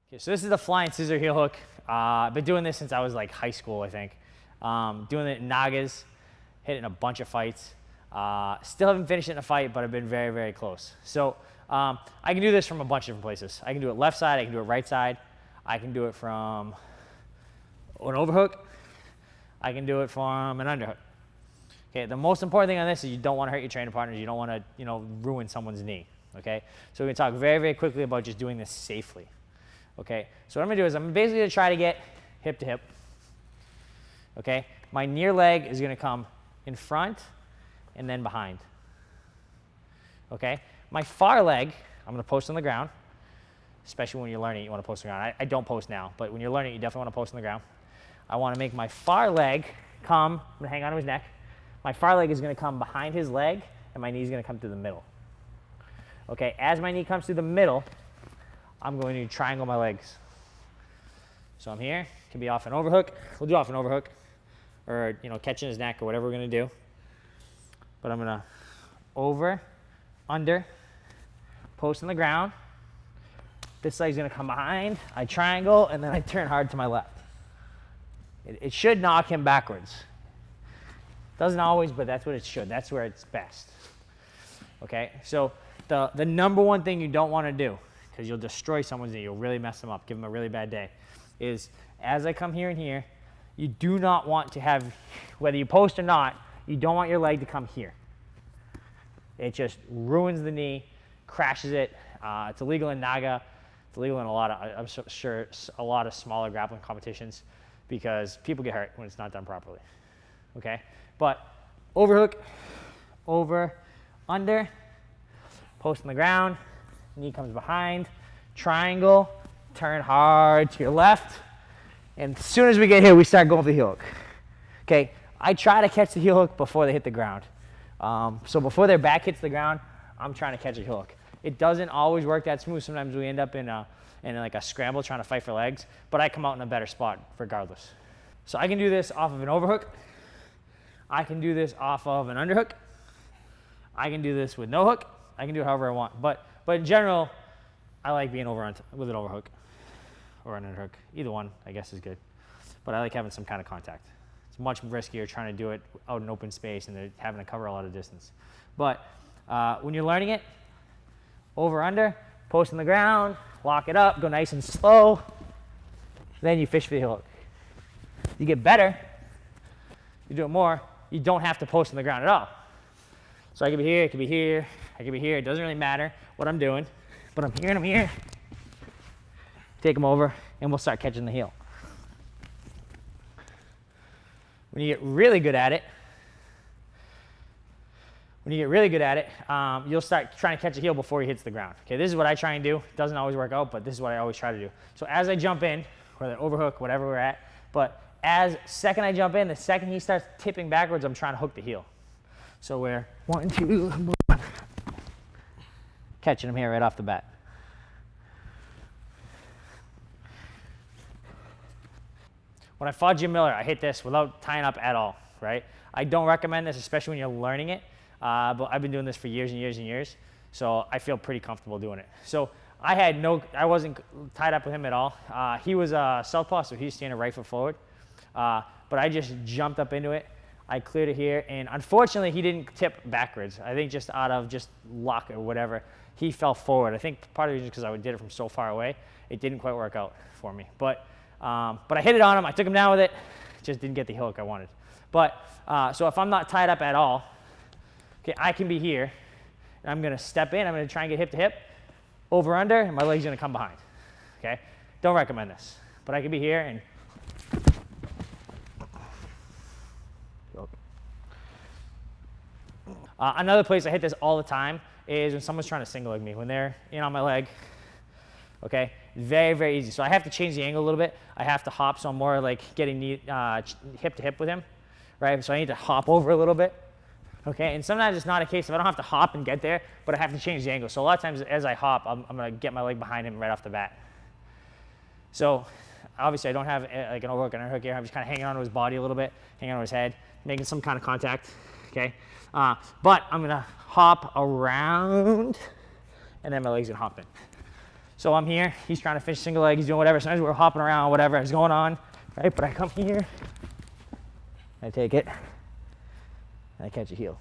Okay, so this is the flying scissor heel hook. I've been doing this since I was like high school, I think. Doing it in Nagas, hitting a bunch of fights. Still haven't finished it in a fight, but I've been very, very close. So I can do this from a bunch of different places. I can do it left side, I can do it right side. I can do it from an overhook. I can do it from an underhook. Okay, the most important thing on this is you don't want to hurt your training partners. You don't want to, ruin someone's knee. Okay, so we're gonna talk very, very quickly about just doing this safely. Okay, so what I'm gonna do is I'm basically gonna try to get hip to hip. Okay, my near leg is gonna come in front and then behind. Okay, my far leg, I'm gonna post on the ground, especially when you're learning, you wanna post on the ground. I don't post now, but when you're learning, you definitely wanna post on the ground. I wanna make my far leg come, I'm gonna hang on to his neck. My far leg is gonna come behind his leg, and my knee is gonna come through the middle. Okay, as my knee comes through the middle, I'm going to triangle my legs. So I'm here, can be off an overhook. We'll do off an overhook, or catching his neck or whatever we're gonna do. But I'm gonna over, under, post on the ground. This leg's gonna come behind, I triangle, and then I turn hard to my left. It should knock him backwards. Doesn't always, but that's what it should. That's where it's best. Okay, so the number one thing you don't wanna do, because you'll destroy someone's knee, you'll really mess them up, give them a really bad day, is as I come here and here, you do not want to have, whether you post or not, you don't want your leg to come here. It just ruins the knee, crashes it. It's illegal in Naga. It's illegal in a lot of, I'm sure, a lot of smaller grappling competitions because people get hurt when it's not done properly. Okay? But overhook, over, under, post on the ground, knee comes behind, triangle, turn hard to your left, and as soon as we get here, we start going for the heel hook. Okay, I try to catch the heel hook before they hit the ground. So before their back hits the ground, I'm trying to catch a heel hook. It doesn't always work that smooth. Sometimes we end up in like a scramble trying to fight for legs, but I come out in a better spot regardless. So I can do this off of an overhook. I can do this off of an underhook. I can do this with no hook. I can do it however I want. But in general, I like being over with an overhook or an underhook. Either one, I guess, is good. But I like having some kind of contact. It's much riskier trying to do it out in open space and having to cover a lot of distance. But when you're learning it, over, under, post on the ground, lock it up, go nice and slow. Then you fish for the heel hook. You get better, you do it more, you don't have to post on the ground at all. So I could be here, I could be here, I could be here. It doesn't really matter what I'm doing, but I'm here and I'm here. Take them over, and we'll start catching the heel. When you get really good at it, you'll start trying to catch a heel before he hits the ground. Okay, this is what I try and do. It doesn't always work out, but this is what I always try to do. So as I jump in, whether overhook, whatever we're at, but second I jump in, the second he starts tipping backwards, I'm trying to hook the heel. So we're 1, 2, catching him here right off the bat. When I fought Jim Miller, I hit this without tying up at all, right? I don't recommend this, especially when you're learning it, but I've been doing this for years and years and years, so I feel pretty comfortable doing it. So I wasn't tied up with him at all. He was a southpaw, so he was standing right foot forward, but I just jumped up into it. I cleared it here, and unfortunately, he didn't tip backwards. I think just out of just luck or whatever, he fell forward. I think part of the reason is because I did it from so far away, it didn't quite work out for me. But I hit it on him. I took him down with it. Just didn't get the heel hook I wanted. But so if I'm not tied up at all, okay, I can be here, and I'm gonna step in. I'm gonna try and get hip to hip, over under, and my leg's gonna come behind. Okay, don't recommend this, but I can be here and. Another place I hit this all the time is when someone's trying to single leg me. When they're in on my leg, okay? Very, very easy. So I have to change the angle a little bit. I have to hop, so I'm more like getting hip to hip with him, right? So I need to hop over a little bit, okay? And sometimes it's not a case of I don't have to hop and get there, but I have to change the angle. So a lot of times as I hop, I'm gonna get my leg behind him right off the bat. So obviously I don't have like an overhook and underhook here. I'm just kind of hanging onto his body a little bit, hanging on his head, making some kind of contact, okay? But I'm gonna hop around, and then my leg's gonna hop in. So I'm here, he's trying to fish single leg, he's doing whatever. Sometimes we're hopping around, whatever is going on, right? But I come here, I take it, and I catch a heel.